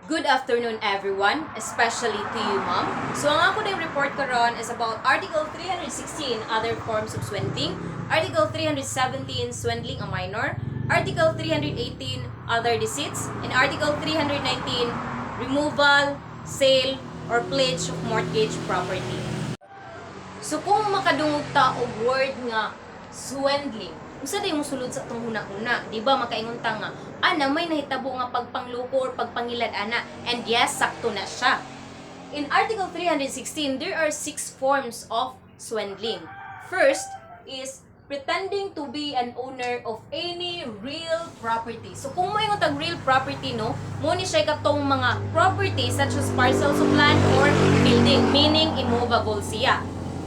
Good afternoon everyone, especially to you ma'am. So ang ako na report karon is about Article 316, other forms of swindling, Article 317, swindling a minor, Article 318, other deceits, and Article 319, removal, sale, or pledge of mortgage property. So kung makadungog ta og word nga swindling, usa day mo sulod sa atong una-una, di ba makaingon ta nga ana may nahitabo nga pagpangloko or pagpangilad ana, and yes, sakto na siya. In Article 316, there are 6 forms of swindling. First is pretending to be an owner of any real property. So kung may tag real property no, mo ni siya katong mga property such as parcels of land or building, meaning immovable siya.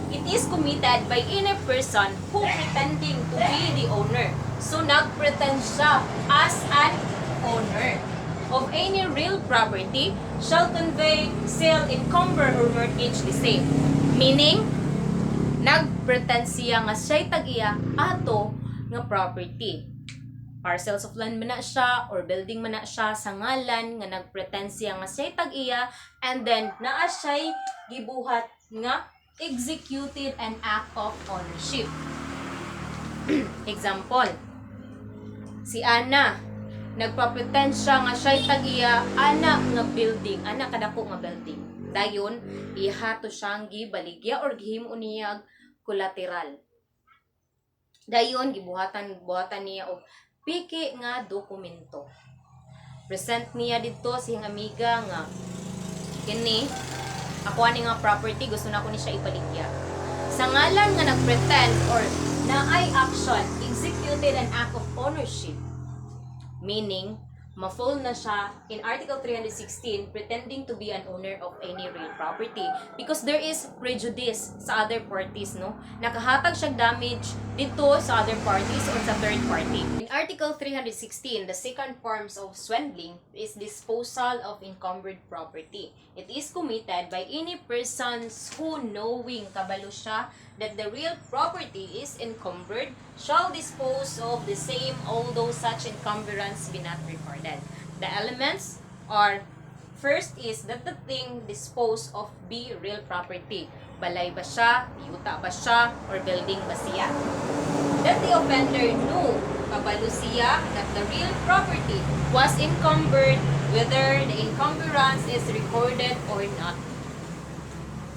It is committed by any person who pretending to be the owner. So nagpretend siya as an owner of any real property, shall convey, sell, encumber, or mortgage the same. Meaning, nagpretend siya nga siya'y tag-iya ato nga property. Parcels of land man na siya or building man na siya sa ngalan nga nagpretend siya nga siya'y tag-iya, and then naa siya'y gibuhat nga executed an act of ownership. Example, si Ana, nagpa-pretend siya nga siya'y tag-iya ana nga building, ana kadako nga building. Dayon, ihato siyang gibaligya or gihimo niya collateral. Dayon, gibuhatan niya og piki nga dokumento. Present niya dito siyang amiga nga kini ako ani nga property, gusto na ko ni siya ibaligya. Sa ngalan nga nagpretend or naay action, executed an act of ownership. Meaning, ma-fall na siya in Article 316, pretending to be an owner of any real property. Because there is prejudice sa other parties, no? Nakahatag siyang damage dito sa other parties or sa third party. In Article 316, the second forms of swindling is disposal of encumbered property. It is committed by any persons who, knowing kabalo siya that the real property is encumbered, shall dispose of the same although such encumbrance be not recorded. The elements are, first is that the thing disposed of be real property. Balay ba siya, yuta ba siya, or building ba siya. That the offender knew kabalo siya that the real property was encumbered, whether the encumbrance is recorded or not.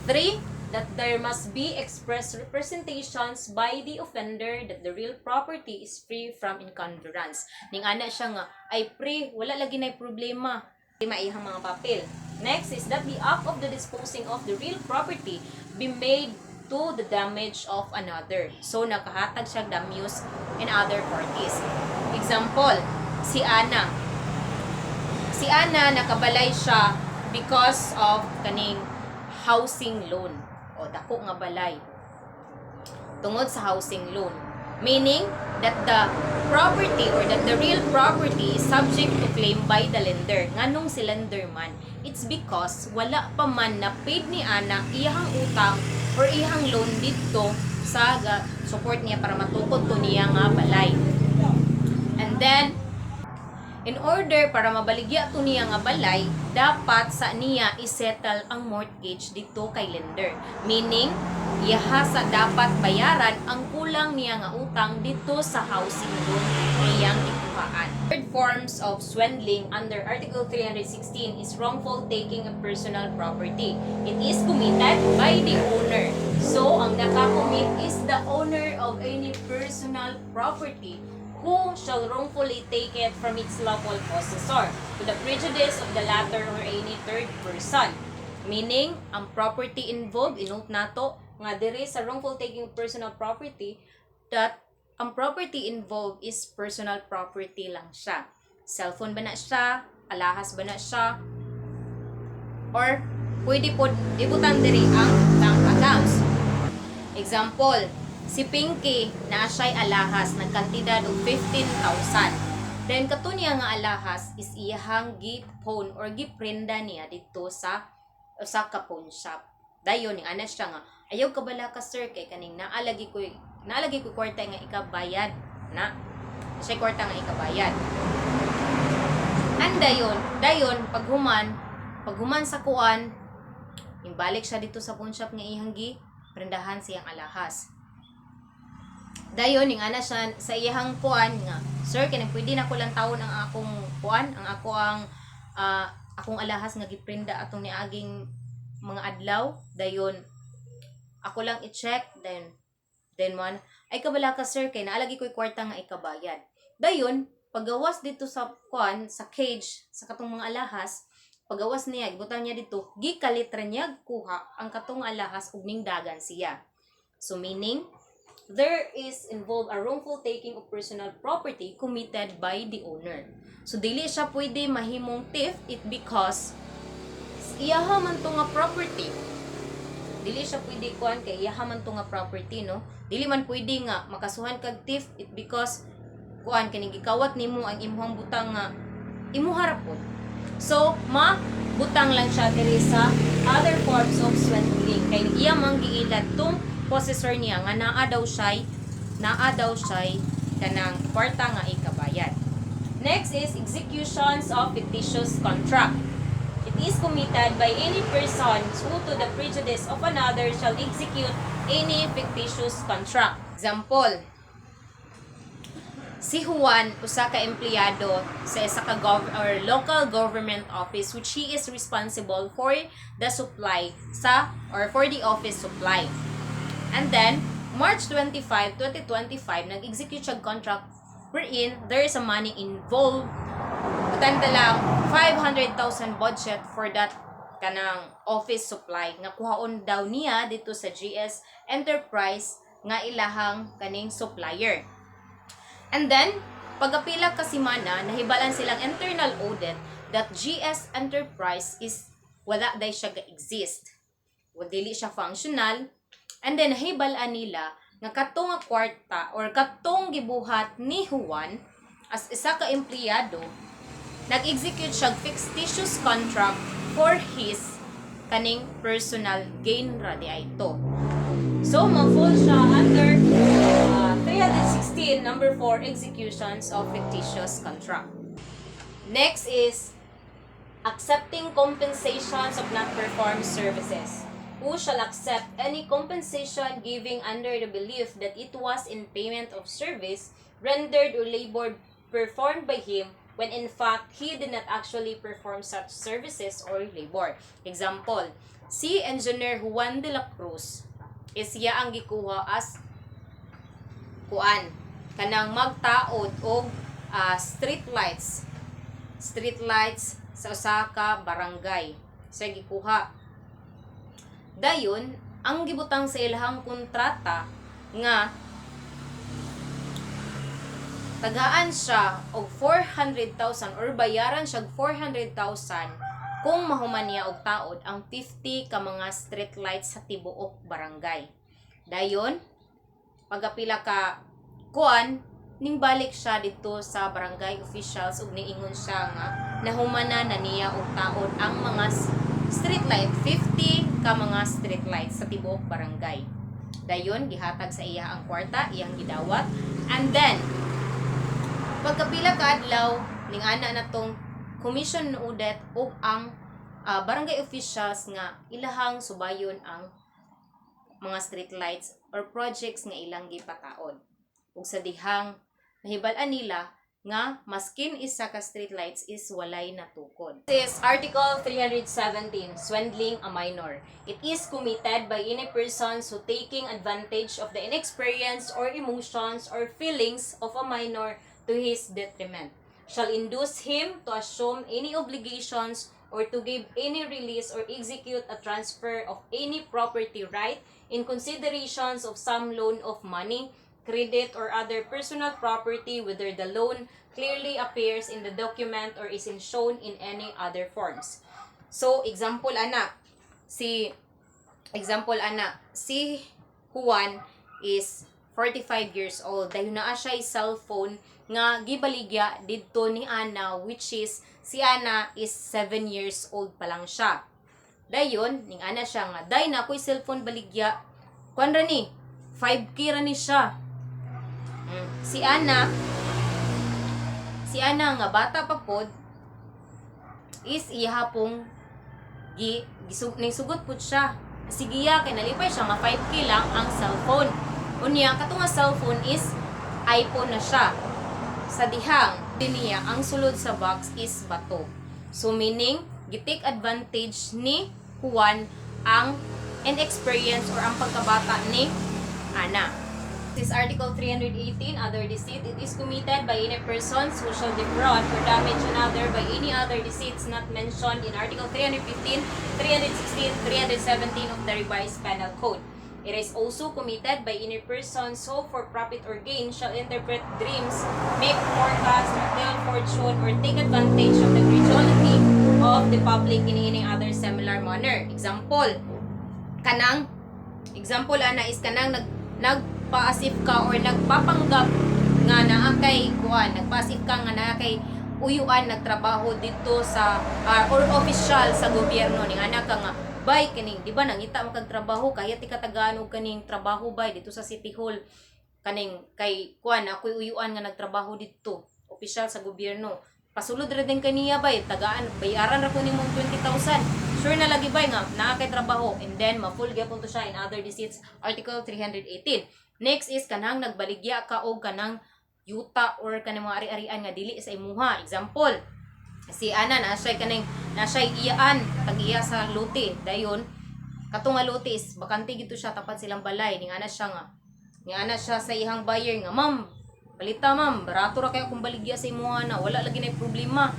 3. That there must be express representations by the offender that the real property is free from encumbrance. Ning ana siya nga, ay pre, wala lagi na problema. Maihang mga papel. Next is that the act of the disposing of the real property be made to the damage of another. So, nakahatag siya damage in other parties. Example, si Ana. Si Ana, nakabalay siya because of kaning housing loan. O dako nga balay tungod sa housing loan, meaning that the property or that the real property is subject to claim by the lender. Nganong si lender man, it's because wala pa man na paid ni Ana iyang utang or iyang loan dito sa support niya para matukod to niya nga balay. And then in order para mabaligya to niya nga balay, dapat sa niya isettle ang mortgage dito kay lender. Meaning, iyaha sa dapat bayaran ang kulang niya nga utang dito sa housing loan niyang ikuhaan. Third forms of swindling under Article 316 is wrongful taking of personal property. It is committed by the owner. So, ang nakakommit is the owner of any personal property who shall wrongfully take it from its lawful possessor to the prejudice of the latter or any third person. Meaning, ang property involved, inote nato nga diri sa wrongful taking of personal property, that ang property involved is personal property lang siya. Cellphone ba na siya? Alahas ba na siya? Or pwede po ibutan diri ang bank accounts. Example, si Pinky na siya'y alahas nagkantidad og 15,000. Then kato niya nga alahas is iyahang gi-phone or giprenda niya dito sa ka phone shop. Dayon ning ana siya nga ayaw ka bala ka sir kay kaning naalagi ko kwarta nga ikabayad na. Siya kwarta nga ikabayad. And dayon paghuman sa kuan, imbalik siya dito sa pawn shop nga iyang prendahan siyang alahas. Dayon ning ana siya sa iyang kuan nga, sir kani pwede na ko lang tawon ang akong kuan, ang akong alahas nga giprenda atong niaging mga adlaw. Dayon ako lang i-check, then man ay kabala ka sir kay naalagi ko'y kwarta nga ikabayad. Dayon paggawas dito sa kuan, sa cage sa katong mga alahas, pagawas niya, gibutan niya dito, gikalitra niya kuha ang katong alahas ug ning dagan siya. So meaning, there is involved a wrongful taking of personal property committed by the owner. So dili siya pwede mahimong theft it because iyaha man to nga property. Dili siya pwede kuan kay iyaha man to nga property, no? Dili man pwede nga makasuhan kag theft it because kuan kani gikawat nimo ang imong butang nga imuha ra pod. So, butang lang siya diri sa other forms of swindling. Kay iya mang giilad tong possessor niya nga naa daw siya kanang kwarta nga ikabayad. Next is executions of fictitious contract. It is committed by any person who to the prejudice of another shall execute any fictitious contract. Example, si Juan, usa ka empleyado sa isa ka local government office which he is responsible for the supply for the office supply. And then, March 25, 2025, nag-execute siya contract wherein there is a money involved. Tanda lang, 500,000 budget for that kanang office supply nga kuhaon daw niya dito sa GS Enterprise nga ilahang kaning supplier. And then, pagapila ka simana, nahibalan silang internal audit that GS Enterprise is wala day siya ga-exist. Dili siya functional. And then, nahibalan nila nga katong nga kwarta or katong gibuhat ni Juan as isa ka empleyado, nag-execute siya fictitious contract for his kaning personal gain ra di ay ito. So, ma-fall siya under 316, number 4, executions of fictitious contract. Next is accepting compensations of not performed services. Who shall accept any compensation giving under the belief that it was in payment of service rendered or labor performed by him when in fact he did not actually perform such services or labor. Example, si Engineer Juan de la Cruz is siya ang gikuha as kuan kanang magtaod og street lights sa usa ka barangay. So gikuha dayon ang gibutang sa ilahang kontrata nga tagaan siya og 400,000 or bayaran siya og 400,000 kung mahuman niya og taod ang 50 ka mga street lights sa tibuok barangay. Dayon, pagapila ka kuan, ning balik siya dito sa barangay officials ug niingon siya nga nahumana na niya og taod ang mga street light, 50 ka mga street lights sa tibuok barangay. Dayon, gihatag sa iya ang kwarta, iyang gidawat. And then, pagkapila ka adlaw, ning ana na tong commission audit o ang barangay officials nga ilahang subayon ang mga street lights or projects nga ilang gipataod. Ug sa dihang nahibal-an nila nga maskin isa ka street lights is walay natukod. This is Article 317, swindling a minor. It is committed by any persons who taking advantage of the inexperience or emotions or feelings of a minor to his detriment shall induce him to assume any obligations or to give any release or execute a transfer of any property right in considerations of some loan of money, credit, or other personal property, whether the loan clearly appears in the document or is shown in any other forms. So, example ana, si Juan is 45 years old. Dahil naa siya cellphone nga gibaligya didto ni Ana, which is si Ana is 7 years old pa lang siya. Dayon ning ana siya nga day na ako'y cellphone baligya. Kuan ra ni 5K ra ni siya. Si Ana nga bata pa pod, is iya pong sugot pud siya. Sigiya kay nalipay siya nga 5K lang ang cellphone. Unya katong nga cellphone is iPhone na siya. Sa dihang niya ang sulod sa box is bato. So meaning gitake advantage ni Juan ang inexperience or ang pagkabata ni Ana. This is Article 318, other deceit. It is committed by any persons who shall defraud or damage another by any other deceits not mentioned in Article 315, 316, 317 of the Revised Penal Code. It is also committed by any persons who for profit or gain shall interpret dreams, make forecasts, or tell fortune, or take advantage of the credulity of the public in any other similar manner. Example ana is kanang nagpaasif ka or nagpapanggap nga naa kay nagpaasif ka nga naa kay uyuan nagtrabaho dito sa or official sa gobyerno ning ana ka nga bay kining di ba nangita mo kag trabaho kaya ti katagaan og kaning trabaho bay dito sa City Hall kaning kay ako'y uyuan nga nagtrabaho dito official sa gobyerno pasulod ra din kaniya bay tagaan bayaran ra ko nimo 20,000 sure na lagi bay nga naa kay trabaho and then ma-full gyapon to siya in other deceits Article 318. Next is kanang nagbaligya ka og kanang yuta or kanang mga ari-arian nga dili sa imuha. Example, si Ana na siya iyaan tag-iya sa lote. Dayon katong nga lote is bakante gito siya tapat silang balay ning ana siya sa ihang buyer nga ma'am, balita ma'am, barato ra kay akong baligya sa imuha na wala lagi na problema.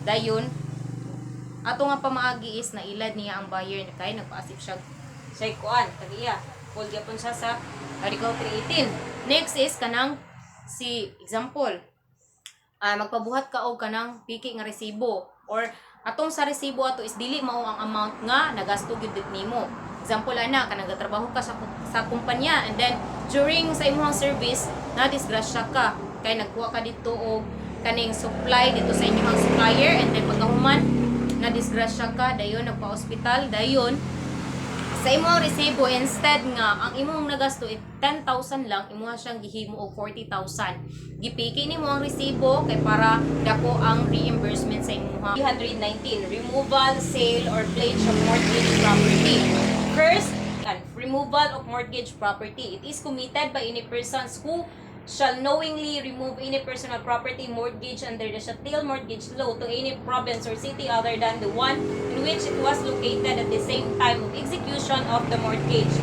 Dayon ato nga pamaagi is nailad niya ang buyer kay nagpaasip siya tag-iya. Full gyapon siya sa Article 318. Next is kanang si example magpabuhat ka og kanang piki nga resibo or atong sa resibo ato is dili mao ang amount nga nagasto gyud nimo. Example ana kanang nagatrabaho ka sa kumpanya and then during sa imong service na disgrasya ka kay nagkuha ka dito og kaning supply dito sa inyong supplier and then pagkahuman na disgrasya ka dayon nagpa-ospital dayon sa imong resibo instead nga ang imong nagasto 10,000 lang imuha siyang gihimo og 40,000 gipiki nimo ang resibo kay para dako ang reimbursement sa imuha. 319 removal, sale or pledge of mortgage property. First, removal of mortgage property. It is committed by any persons who shall knowingly remove any personal property mortgage under the chattel mortgage law to any province or city other than the one in which it was located at the same time of execution of the mortgage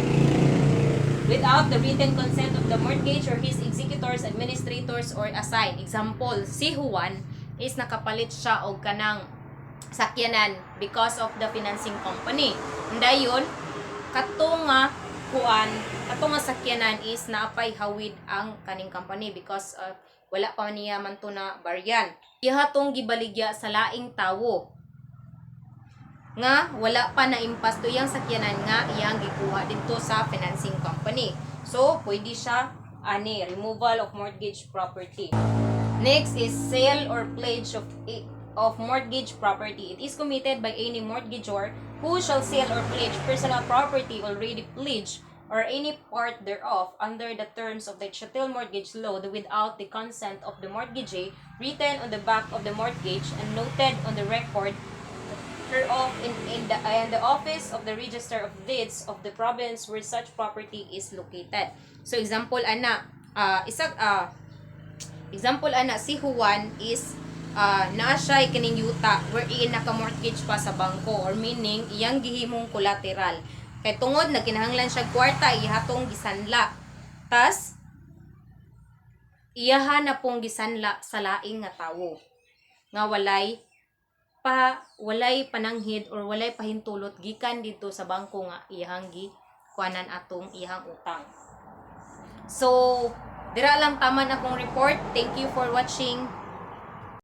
without the written consent of the mortgage or his executors, administrators, or assigned. Example, si Juan is nakapalit siya og kanang sakyanan because of the financing company. Dayon katong nga sakyanan is naapay hawid ang kaning company because wala pa niya man to na baryan. Iya tong gibaligya sa laing tawo nga wala pa na impas to yang sakyanan nga iyang gikuha dito sa financing company. So pwede siya removal of mortgage property. Next is sale or pledge of mortgage property. It is committed by any mortgagor who shall sell or pledge personal property already pledged or any part thereof under the terms of the chattel mortgage law without the consent of the mortgagee, written on the back of the mortgage and noted on the record thereof in the office of the register of deeds of the province where such property is located. So example ana si Juan is naa siya kining yuta wherein naka-mortgage pa sa bangko or meaning iyang gihimong collateral. Kay tungod na kinahanglan siya kwarta ihatong gisanla. Tas iyahan na pong gisanla sa laing nga tawo nga walay pananghid or walay pahintulot gikan dito sa bangko nga iyang kuanan atong iyang utang. So dira lang taman akong report. Thank you for watching.